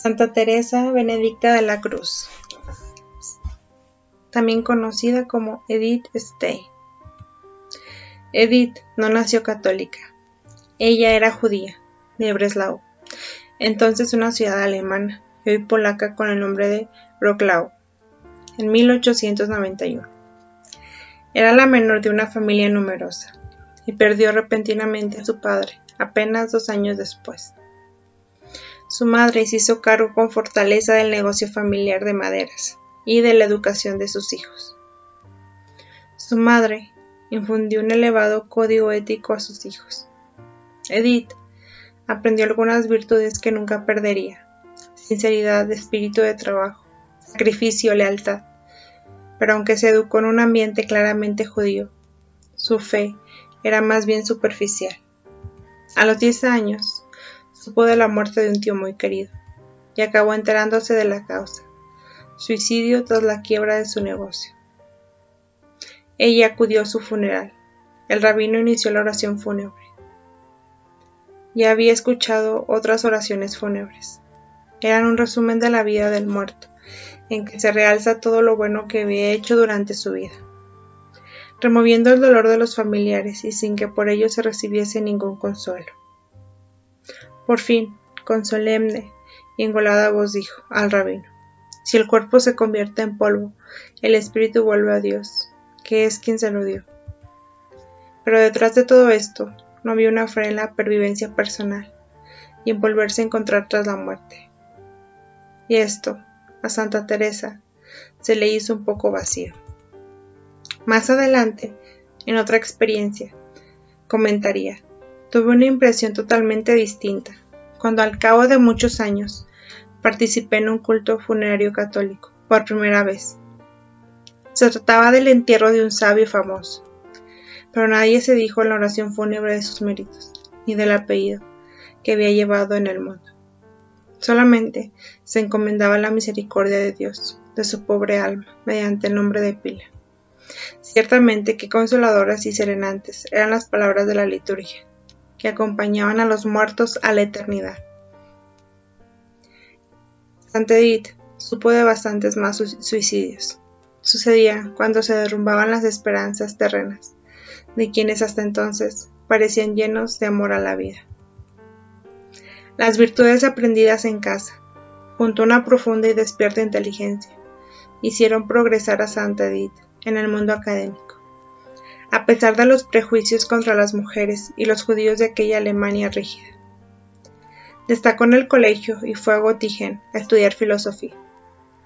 Santa Teresa Benedicta de la Cruz, también conocida como Edith Stein. Edith no nació católica. Ella era judía, de Breslau, entonces una ciudad alemana y hoy polaca con el nombre de Wrocław, en 1891. Era la menor de una familia numerosa y perdió repentinamente a su padre apenas 2 años después. Su madre se hizo cargo con fortaleza del negocio familiar de maderas y de la educación de sus hijos. Su madre infundió un elevado código ético a sus hijos. Edith aprendió algunas virtudes que nunca perdería: sinceridad, espíritu de trabajo, sacrificio, lealtad. Pero aunque se educó en un ambiente claramente judío, su fe era más bien superficial. A los 10 años, supo de la muerte de un tío muy querido y acabó enterándose de la causa: suicidio tras la quiebra de su negocio. Ella acudió a su funeral. El rabino inició la oración fúnebre. Ya había escuchado otras oraciones fúnebres. Eran un resumen de la vida del muerto, en que se realza todo lo bueno que había hecho durante su vida, removiendo el dolor de los familiares y sin que por ello se recibiese ningún consuelo. Por fin, con solemne y engolada voz dijo al rabino: si el cuerpo se convierte en polvo, el espíritu vuelve a Dios, que es quien se lo dio. Pero detrás de todo esto, no había una fe en la pervivencia personal y en volverse a encontrar tras la muerte. Y esto, a Santa Teresa, se le hizo un poco vacío. Más adelante, en otra experiencia, comentaría: tuve una impresión totalmente distinta cuando al cabo de muchos años participé en un culto funerario católico por primera vez. Se trataba del entierro de un sabio famoso, pero nadie se dijo en la oración fúnebre de sus méritos, ni del apellido que había llevado en el mundo. Solamente se encomendaba la misericordia de Dios de su pobre alma mediante el nombre de pila. Ciertamente qué consoladoras y serenantes eran las palabras de la liturgia, que acompañaban a los muertos a la eternidad. Santa Edith supo de bastantes más suicidios. Sucedía cuando se derrumbaban las esperanzas terrenas de quienes hasta entonces parecían llenos de amor a la vida. Las virtudes aprendidas en casa, junto a una profunda y despierta inteligencia, hicieron progresar a Santa Edith en el mundo académico, a pesar de los prejuicios contra las mujeres y los judíos de aquella Alemania rígida. Destacó en el colegio y fue a Göttingen a estudiar filosofía.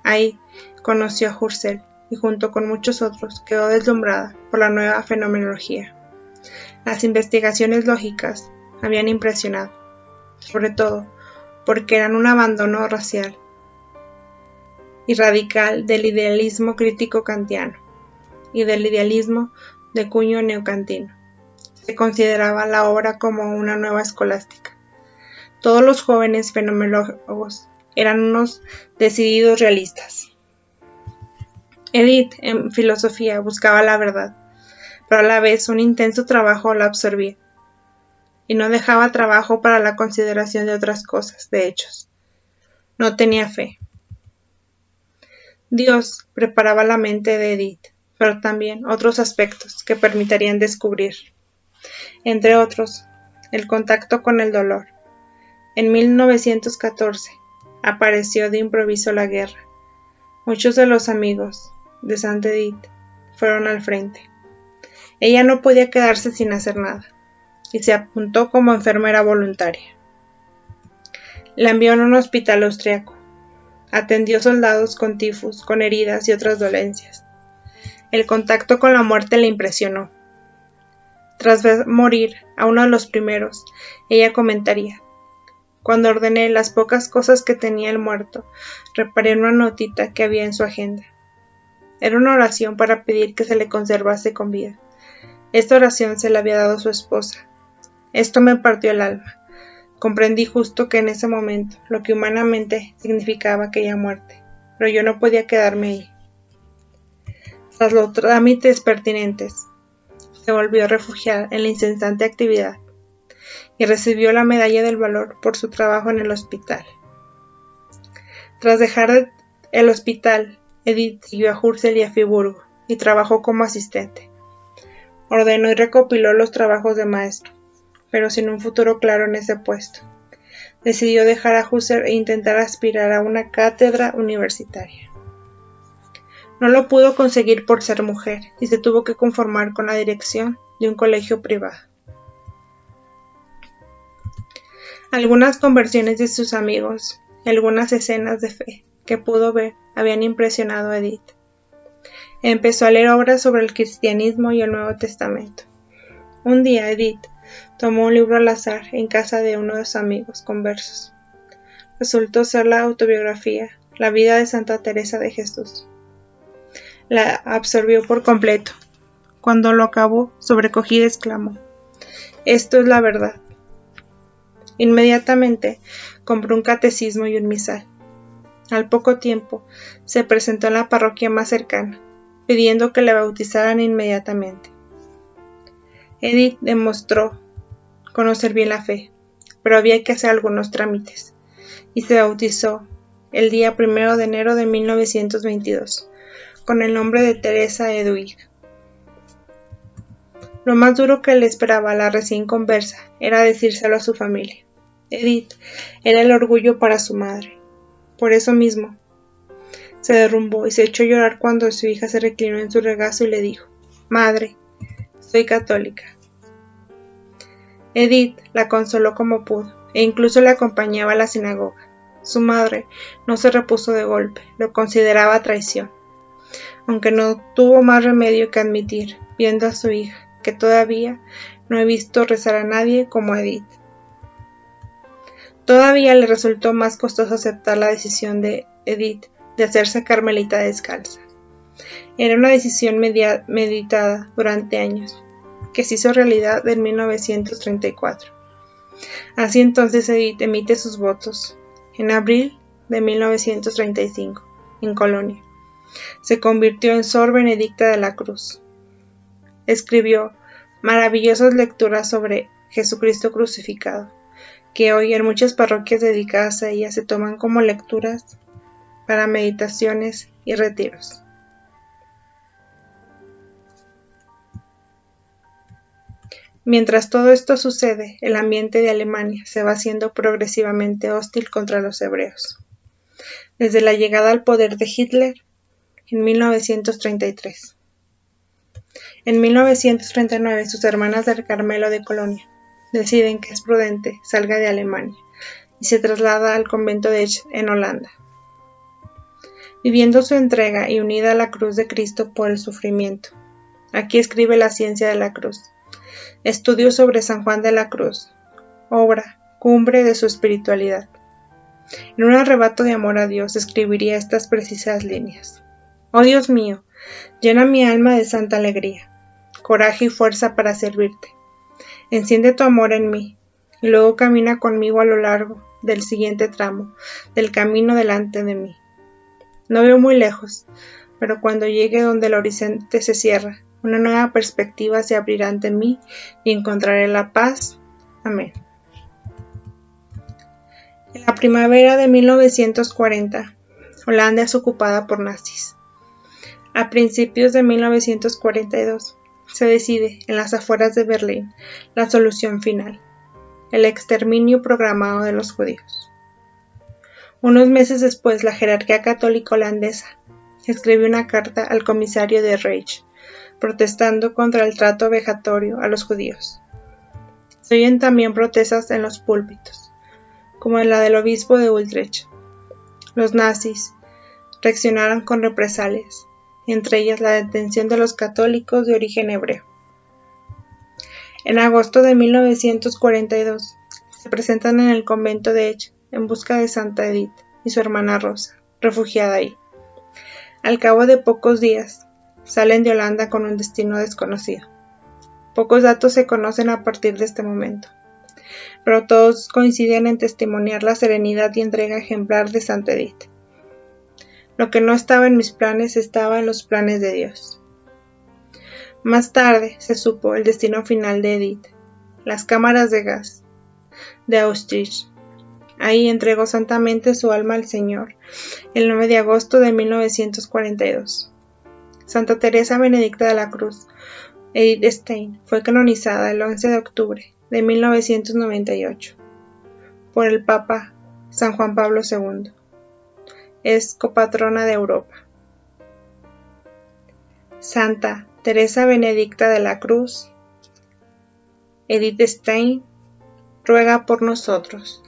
Ahí conoció a Husserl y junto con muchos otros quedó deslumbrada por la nueva fenomenología. Las investigaciones lógicas habían impresionado, sobre todo porque eran un abandono racial y radical del idealismo crítico kantiano y del idealismo de cuño neocantino. Se consideraba la obra como una nueva escolástica. Todos los jóvenes fenomenólogos eran unos decididos realistas. Edith, en filosofía, buscaba la verdad, pero a la vez un intenso trabajo la absorbía, y no dejaba trabajo para la consideración de otras cosas, de hechos. No tenía fe. Dios preparaba la mente de Edith, pero también otros aspectos que permitirían descubrir. Entre otros, el contacto con el dolor. En 1914 apareció de improviso la guerra. Muchos de los amigos de Santa Edith fueron al frente. Ella no podía quedarse sin hacer nada y se apuntó como enfermera voluntaria. La envió en un hospital austriaco. Atendió soldados con tifus, con heridas y otras dolencias. El contacto con la muerte le impresionó. Tras ver morir a uno de los primeros, ella comentaría: cuando ordené las pocas cosas que tenía el muerto, reparé en una notita que había en su agenda. Era una oración para pedir que se le conservase con vida. Esta oración se la había dado su esposa. Esto me partió el alma. Comprendí justo que en ese momento lo que humanamente significaba aquella muerte, pero yo no podía quedarme ahí. Tras los trámites pertinentes, se volvió a refugiar en la incesante actividad y recibió la medalla del valor por su trabajo en el hospital. Tras dejar el hospital, Edith siguió a Husserl y a Friburgo y trabajó como asistente. Ordenó y recopiló los trabajos de maestro, pero sin un futuro claro en ese puesto. Decidió dejar a Husserl e intentar aspirar a una cátedra universitaria. No lo pudo conseguir por ser mujer y se tuvo que conformar con la dirección de un colegio privado. Algunas conversiones de sus amigos y algunas escenas de fe que pudo ver habían impresionado a Edith. Empezó a leer obras sobre el cristianismo y el Nuevo Testamento. Un día Edith tomó un libro al azar en casa de uno de sus amigos conversos. Resultó ser la autobiografía, La vida de Santa Teresa de Jesús. La absorbió por completo. Cuando lo acabó, sobrecogida exclamó: «Esto es la verdad». Inmediatamente compró un catecismo y un misal. Al poco tiempo se presentó en la parroquia más cercana, pidiendo que le bautizaran inmediatamente. Edith demostró conocer bien la fe, pero había que hacer algunos trámites, y se bautizó el día 1 de enero de 1922, con el nombre de Teresa Hedwig. Lo más duro que le esperaba a la recién conversa era decírselo a su familia. Edith era el orgullo para su madre. Por eso mismo, se derrumbó y se echó a llorar cuando su hija se reclinó en su regazo y le dijo: «Madre, soy católica». Edith la consoló como pudo, e incluso le acompañaba a la sinagoga. Su madre no se repuso de golpe, lo consideraba traición, aunque no tuvo más remedio que admitir, viendo a su hija, que todavía no he visto rezar a nadie como a Edith. Todavía le resultó más costoso aceptar la decisión de Edith de hacerse carmelita descalza. Era una decisión meditada durante años, que se hizo realidad en 1934. Así entonces Edith emite sus votos en abril de 1935, en Colonia. Se convirtió en Sor Benedicta de la Cruz. Escribió maravillosas lecturas sobre Jesucristo crucificado, que hoy en muchas parroquias dedicadas a ella se toman como lecturas para meditaciones y retiros. Mientras todo esto sucede, el ambiente de Alemania se va haciendo progresivamente hostil contra los hebreos. Desde la llegada al poder de Hitler en 1933. En 1939, sus hermanas del Carmelo de Colonia deciden que es prudente salga de Alemania y se traslada al convento de Esch en Holanda. Viviendo su entrega y unida a la cruz de Cristo por el sufrimiento. Aquí escribe La ciencia de la cruz. Estudio sobre San Juan de la Cruz, obra, cumbre de su espiritualidad. En un arrebato de amor a Dios escribiría estas precisas líneas. Oh Dios mío, llena mi alma de santa alegría, coraje y fuerza para servirte. Enciende tu amor en mí, y luego camina conmigo a lo largo del siguiente tramo del camino delante de mí. No veo muy lejos, pero cuando llegue donde el horizonte se cierra, una nueva perspectiva se abrirá ante mí y encontraré la paz. Amén. En la primavera de 1940, Holanda es ocupada por nazis. A principios de 1942, se decide, en las afueras de Berlín, la solución final, el exterminio programado de los judíos. Unos meses después, la jerarquía católica holandesa escribió una carta al comisario de Reich, protestando contra el trato vejatorio a los judíos. Se oyen también protestas en los púlpitos, como en la del obispo de Utrecht. Los nazis reaccionaron con represalias, entre ellas la detención de los católicos de origen hebreo. En agosto de 1942, se presentan en el convento de Esch en busca de Santa Edith y su hermana Rosa, refugiada ahí. Al cabo de pocos días, salen de Holanda con un destino desconocido. Pocos datos se conocen a partir de este momento, pero todos coinciden en testimoniar la serenidad y entrega ejemplar de Santa Edith. Lo que no estaba en mis planes estaba en los planes de Dios. Más tarde se supo el destino final de Edith, las cámaras de gas de Auschwitz. Ahí entregó santamente su alma al Señor, el 9 de agosto de 1942. Santa Teresa Benedicta de la Cruz, Edith Stein, fue canonizada el 11 de octubre de 1998 por el Papa San Juan Pablo II. Es copatrona de Europa. Santa Teresa Benedicta de la Cruz, Edith Stein, ruega por nosotros.